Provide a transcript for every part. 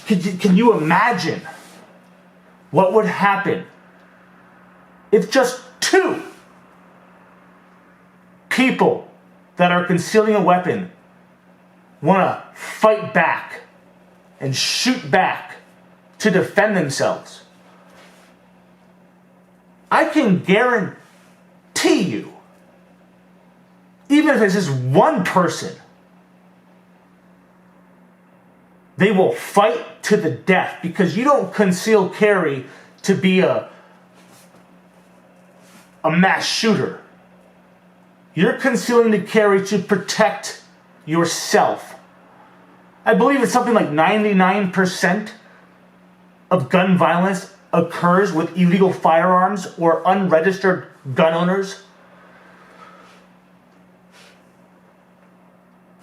Can you imagine what would happen if just 2 people that are concealing a weapon want to fight back and shoot back to defend themselves? I can guarantee you, even if it's just one person, they will fight to the death, because you don't conceal carry to be a mass shooter. You're concealing the carry to protect yourself. I believe it's something like 99% of gun violence occurs with illegal firearms or unregistered gun owners.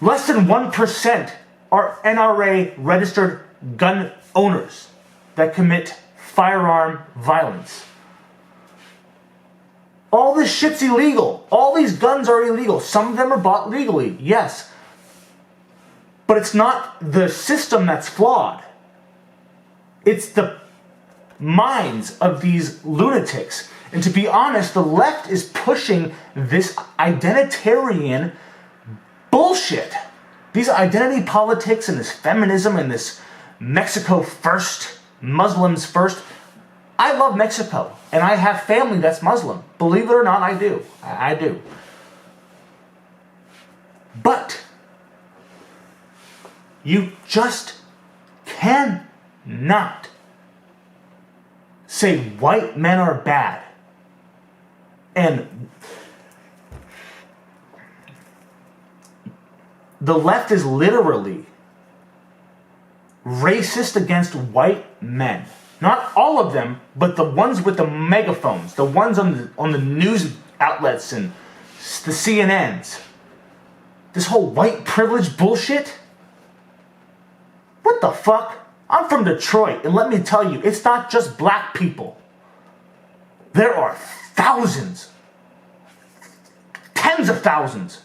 Less than 1% are NRA registered gun owners that commit firearm violence. All this shit's illegal. All these guns are illegal. Some of them are bought legally, yes. But it's not the system that's flawed. It's the minds of these lunatics. And to be honest, the left is pushing this identitarian bullshit. These identity politics and this feminism and this Mexico first, Muslims first. I love Mexico, and I have family that's Muslim. Believe it or not, I do. I do. But you just cannot say white men are bad and the left is literally racist against white men. Not all of them, but the ones with the megaphones, the ones on the news outlets and the CNNs. This whole white privilege bullshit. What the fuck? I'm from Detroit, and let me tell you, it's not just black people. There are thousands, tens of thousands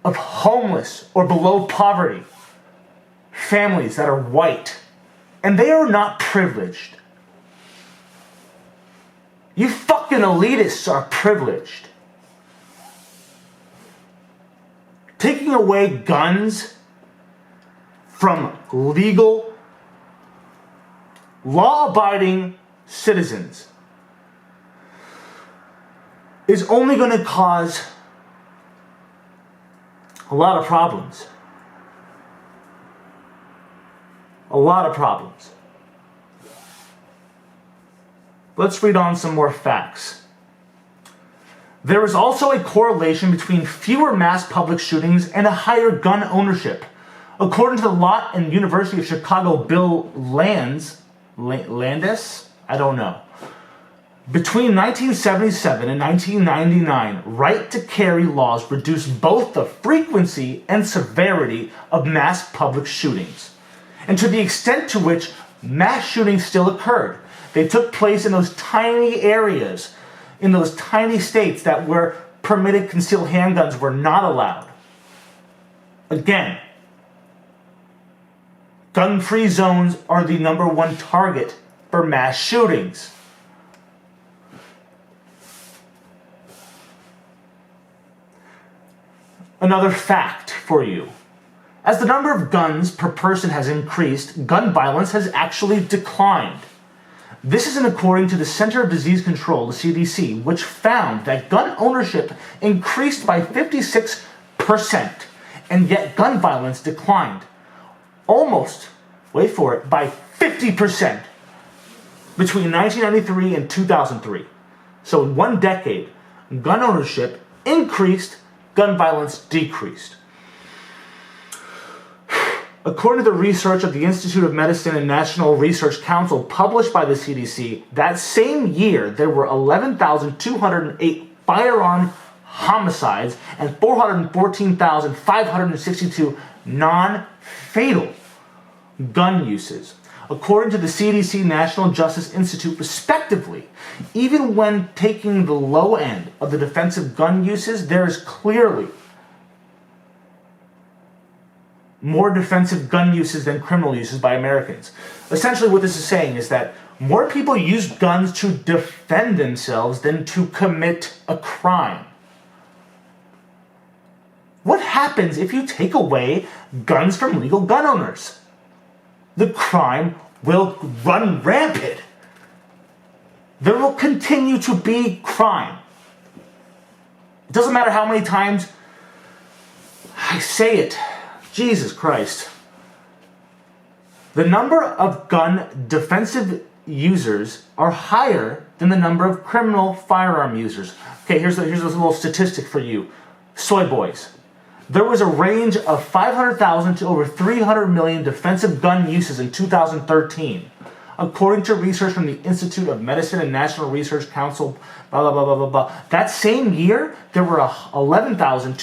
of homeless or below poverty families that are white, and they are not privileged. You fucking elitists are privileged. Taking away guns from legal, law-abiding citizens is only going to cause a lot of problems. A lot of problems. Let's read on some more facts. There is also a correlation between fewer mass public shootings and a higher gun ownership. According to the Lott and University of Chicago Bill Landis, I don't know. Between 1977 and 1999, right-to-carry laws reduced both the frequency and severity of mass public shootings. And to the extent to which mass shootings still occurred, they took place in those tiny areas, in those tiny states that where permitted concealed handguns were not allowed. Again, gun-free zones are the #1 target for mass shootings. Another fact for you. As the number of guns per person has increased, gun violence has actually declined. This is according to the Center of Disease Control, the CDC, which found that gun ownership increased by 56%, and yet gun violence declined almost, wait for it, by 50% between 1993 and 2003. So in 1 decade, gun ownership increased, gun violence decreased. According to the research of the Institute of Medicine and National Research Council published by the CDC, that same year there were 11,208 firearm homicides and 414,562 non-fatal gun uses. According to the CDC, National Justice Institute, respectively, even when taking the low end of the defensive gun uses, there is clearly more defensive gun uses than criminal uses by Americans. Essentially what this is saying is that more people use guns to defend themselves than to commit a crime. What happens if you take away guns from legal gun owners? The crime will run rampant. There will continue to be crime. It doesn't matter how many times I say it. Jesus Christ. The number of gun defensive users are higher than the number of criminal firearm users. Okay, here's a little statistic for you. Soy boys. There was a range of 500,000 to over 300 million defensive gun uses in 2013. According to research from the Institute of Medicine and National Research Council, blah, blah, blah, blah, blah, blah. That same year, there were 11,200